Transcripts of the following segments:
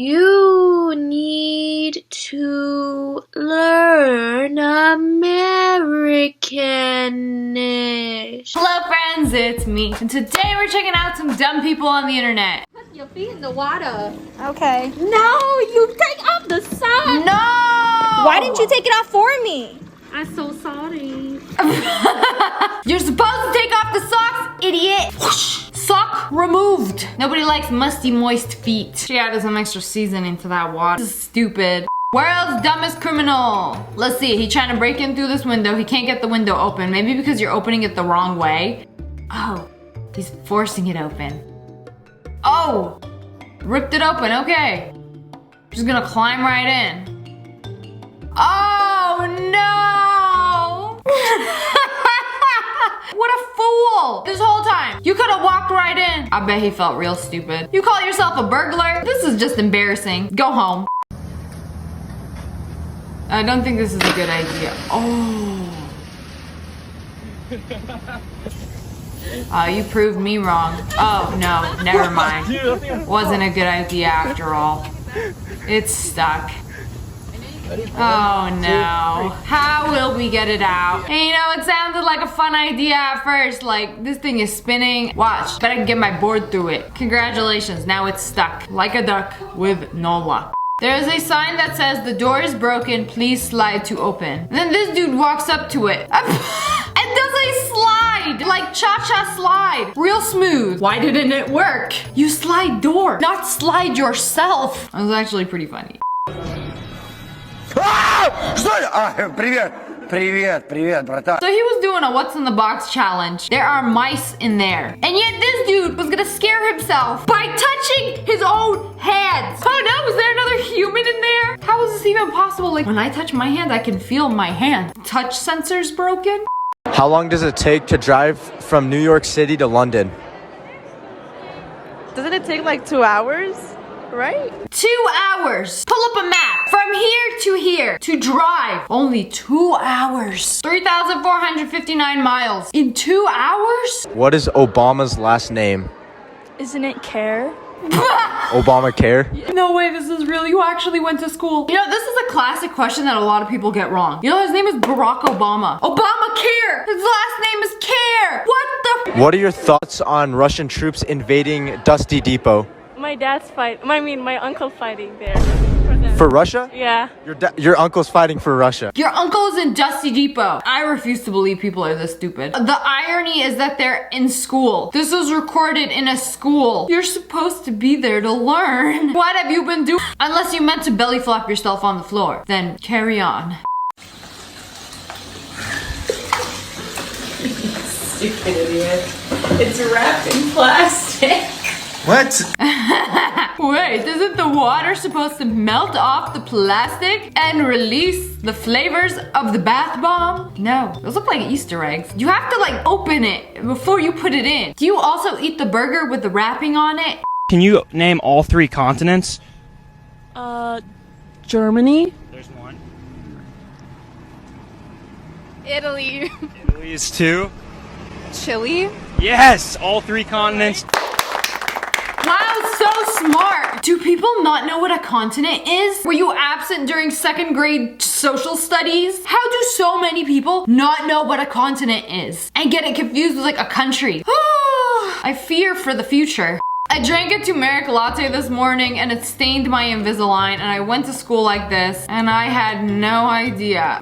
You need to learn Americanish. Hello friends, it's me. And today we're checking out some dumb people on the internet. Put your feet in the water. Okay. No, you take off the socks. No! Why didn't you take it off for me? I'm so sorry. You're supposed to take off the socks, idiot! Whoosh. Sock removed. Nobody likes musty, moist feet. She added some extra seasoning to that water. This is stupid. World's dumbest criminal. Let's see, he's trying to break in through this window. He can't get the window open. Maybe because you're opening it the wrong way. Oh, he's forcing it open. Oh, ripped it open, okay. She's gonna climb right in. Oh no! What a fool! This whole time, you could have walked right in. I bet he felt real stupid. You call yourself a burglar? This is just embarrassing. Go home. I don't think this is a good idea. Oh. You proved me wrong. Oh no, never mind. Wasn't a good idea after all. It's stuck. Oh no. How will we get it out? And you know, it sounded like a fun idea at first. Like, this thing is spinning. Watch, bet I can get my board through it. Congratulations, now it's stuck. Like a duck with no luck. There is a sign that says the door is broken, please slide to open. And then this dude walks up to it. And does a slide, like cha-cha slide. Real smooth. Why didn't it work? You slide door, not slide yourself. That was actually pretty funny. Привет! Привет, привет, братан. So he was doing a what's in the box challenge. There are mice in there. And yet this dude was gonna scare himself by touching his own hands. Oh no, is there another human in there? How is this even possible? Like, when I touch my hand, I can feel my hand. Touch sensor's broken? How long does it take to drive from New York City to London? Doesn't it take like 2 hours? Right? 2 hours. Pull up a map. From here to here. To drive. Only 2 hours. 3,459 miles. In 2 hours? What is Obama's last name? Isn't it Care? Obamacare? No way, this is real. You actually went to school. You know, this is a classic question that a lot of people get wrong. You know, his name is Barack Obama. Obamacare! His last name is Care! What the? What are your thoughts on Russian troops invading Dusty Depot? My dad's my uncle fighting there. For Russia? Yeah. Your uncle's fighting for Russia. Your uncle is in Dusty Depot. I refuse to believe people are this stupid. The irony is that they're in school. This was recorded in a school. You're supposed to be there to learn. What have you been doing? Unless you meant to belly flop yourself on the floor. Then carry on. Stupid idiot. It's wrapped in plastic. What? Wait, isn't the water supposed to melt off the plastic and release the flavors of the bath bomb? No, those look like Easter eggs. You have to like open it before you put it in. Do you also eat the burger with the wrapping on it? Can you name all 3 continents? Germany? There's one. Italy. Italy is 2. Chile? Yes, all 3 continents. Wow, so smart. Do people not know what a continent is? Were you absent during 2nd grade social studies? How do so many people not know what a continent is and get it confused with like a country? I fear for the future. I drank a turmeric latte this morning and it stained my Invisalign, and I went to school like this and I had no idea.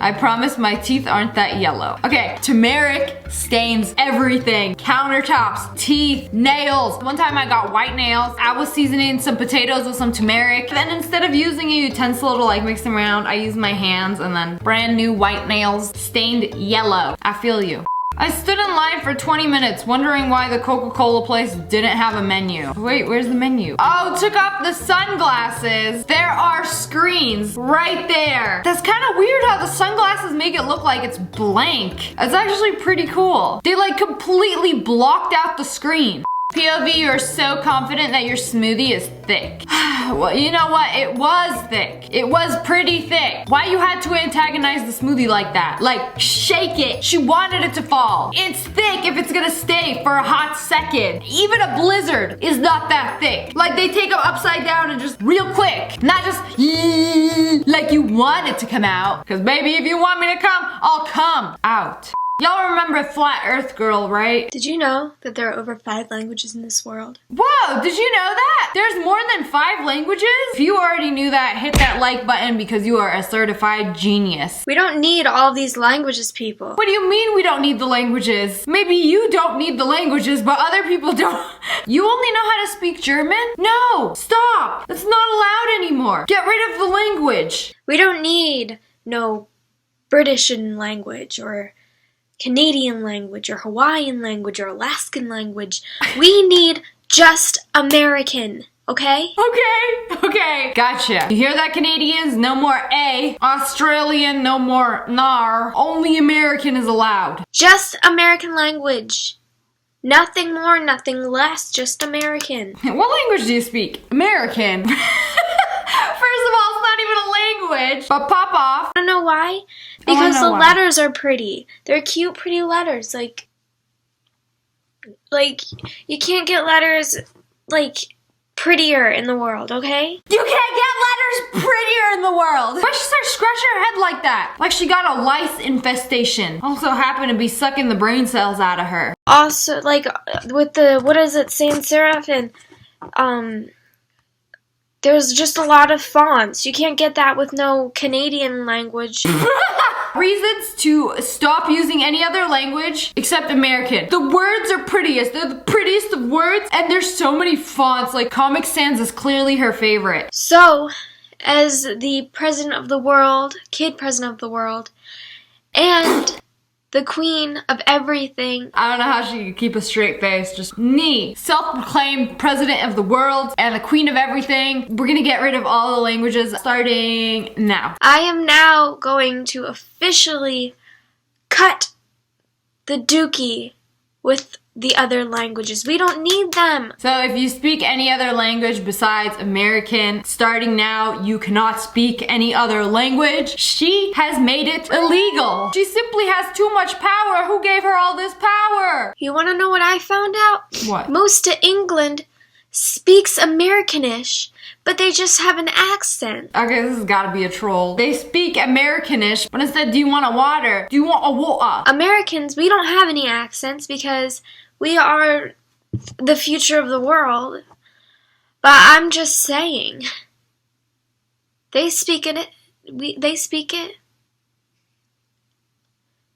I promise my teeth aren't that yellow. Okay, turmeric stains everything. Countertops, teeth, nails. One time I got white nails. I was seasoning some potatoes with some turmeric. Then instead of using a utensil to like mix them around, I used my hands, and then brand new white nails stained yellow. I feel you. I stood in line for 20 minutes wondering why the Coca-Cola place didn't have a menu. Wait, where's the menu? Oh, took off the sunglasses. There are screens right there. That's kind of weird how the sunglasses make it look like it's blank. It's actually pretty cool. They like completely blocked out the screen. POV, you're so confident that your smoothie is thick. Well, you know what? It was thick. It was pretty thick. Why you had to antagonize the smoothie like that? Like, shake it. She wanted it to fall. It's thick if it's gonna stay for a hot second. Even a blizzard is not that thick. Like, they take them upside down and just real quick. Not just like you want it to come out. Because baby, if you want me to come, I'll come out. Y'all remember Flat Earth Girl, right? Did you know that there are over 5 languages in this world? Whoa, did you know that? There's more than 5 languages? If you already knew that, hit that like button because you are a certified genius. We don't need all these languages, people. What do you mean we don't need the languages? Maybe you don't need the languages, but other people don't. You only know how to speak German? No, stop. That's not allowed anymore. Get rid of the language. We don't need no British language or Canadian language or Hawaiian language or Alaskan language. We need just American, okay? Okay. Gotcha. You hear that, Canadians? No more A. Australian, no more NAR. Only American is allowed. Just American language. Nothing more, nothing less, just American. What language do you speak? American. First of all, it's not even a language. But pop off. I don't know why. I wanna Because know the why. letters are pretty. They're cute, pretty letters. Like you can't get letters like prettier in the world, okay? You can't get letters prettier in the world. Why'd she start scratching her head like that? Like she got a lice infestation. Also happened to be sucking the brain cells out of her. Also, like with the what is it, sans serif and there's just a lot of fonts. You can't get that with no Canadian language. Reasons to stop using any other language except American. The words are prettiest. They're the prettiest of words, and there's so many fonts. Like Comic Sans is clearly her favorite. So, as the president of the world, kid president of the world, and the queen of everything. I don't know how she could keep a straight face. Just me, self-proclaimed president of the world and the queen of everything. We're gonna get rid of all the languages starting now. I am now going to officially cut the dookie with the other languages. We don't need them. So if you speak any other language besides American, starting now, you cannot speak any other language. She has made it illegal. She simply has too much power. Who gave her all this power? You want to know what I found out? What? Most of England speaks Americanish, but they just have an accent. Okay, this has gotta be a troll. They speak Americanish, but instead, do you want a water? Do you want a water? Americans, we don't have any accents because we are the future of the world. But I'm just saying. They speak it. They speak it.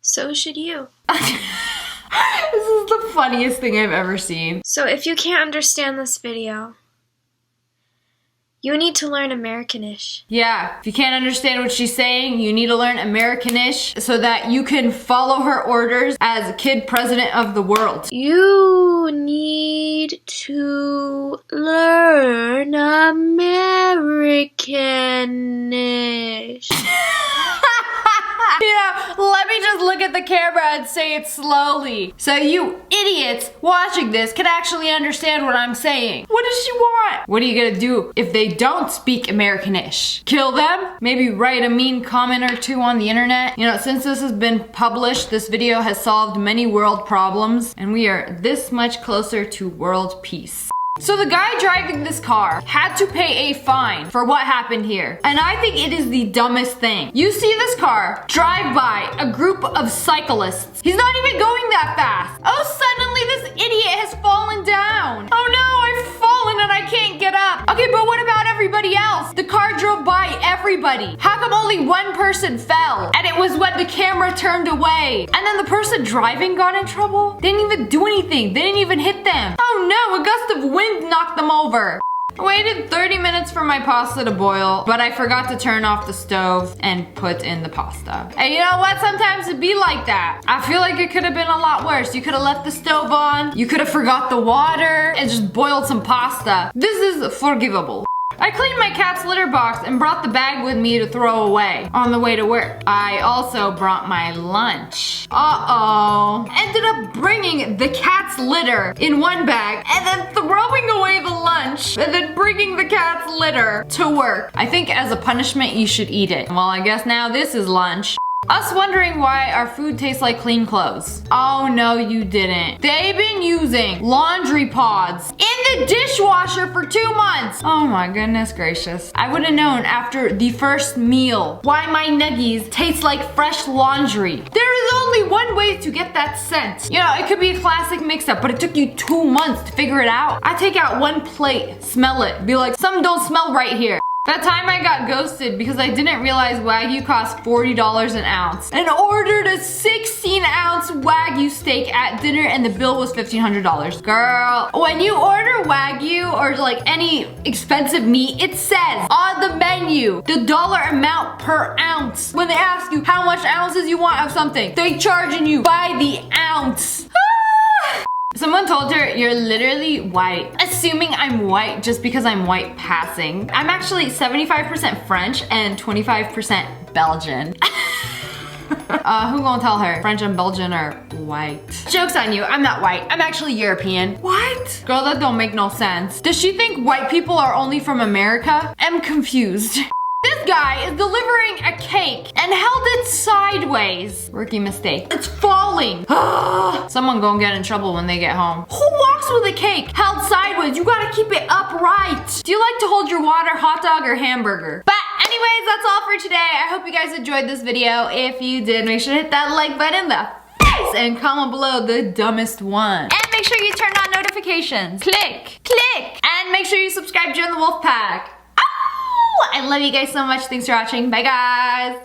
So should you. This is the funniest thing I've ever seen. So if you can't understand this video, you need to learn Americanish. Yeah, if you can't understand what she's saying, you need to learn Americanish so that you can follow her orders as a kid president of the world. You need to learn Americanish. Yeah, let me just look at the camera and say it slowly. So you idiots watching this can actually understand what I'm saying. What does she want? What are you gonna do if they don't speak Americanish? Kill them? Maybe write a mean comment or two on the internet? You know, since this has been published, this video has solved many world problems, and we are this much closer to world peace. So the guy driving this car had to pay a fine for what happened here. And I think it is the dumbest thing. You see this car drive by a group of cyclists. He's not even going that fast. Oh, suddenly this idiot has fallen down. Oh no, I've fallen and I can't get up. Okay, but what about everybody else? The car drove by everybody. How come only one person fell? And it was when the camera turned away. And then the person driving got in trouble? They didn't even do anything. They didn't even hit them. Oh no, a gust of wind knocked them over. I waited 30 minutes for my pasta to boil, but I forgot to turn off the stove and put in the pasta. And you know what? Sometimes it be like that. I feel like it could have been a lot worse. You could have left the stove on, you could have forgot the water, and just boiled some pasta. This is forgivable. I cleaned my cat's litter box and brought the bag with me to throw away on the way to work. I also brought my lunch. Uh-oh. Ended up bringing the cat's litter in one bag and then throwing away the lunch and then bringing the cat's litter to work. I think as a punishment you should eat it. Well, I guess now this is lunch. Us wondering why our food tastes like clean clothes. Oh no, you didn't. They've been using laundry pods in the dishwasher for 2 months. Oh my goodness gracious. I would have known after the first meal why my nuggies taste like fresh laundry. There is only one way to get that scent. You know, it could be a classic mix-up, but it took you 2 months to figure it out. I take out one plate, smell it, be like, something don't smell right here. That time I got ghosted because I didn't realize Wagyu cost $40 an ounce and ordered a 16-ounce Wagyu steak at dinner and the bill was $1,500. Girl, when you order Wagyu or like any expensive meat, it says on the menu the dollar amount per ounce. When they ask you how much ounces you want of something, they charging you by the ounce. Someone told her, you're literally white. Assuming I'm white just because I'm white passing. I'm actually 75% French and 25% Belgian. Who gonna tell her? French and Belgian are white. Joke's on you, I'm not white. I'm actually European. What? Girl, that don't make no sense. Does she think white people are only from America? I'm confused. This guy is delivering a cake and held it sideways. Rookie mistake. It's falling. Someone gonna get in trouble when they get home. Who walks with a cake held sideways? You gotta keep it upright. Do you like to hold your water, hot dog, or hamburger? But anyways, that's all for today. I hope you guys enjoyed this video. If you did, make sure to hit that like button in the face and comment below the dumbest one. And make sure you turn on notifications. Click, click. And make sure you subscribe to join the wolf pack. I love you guys so much. Thanks for watching. Bye, guys.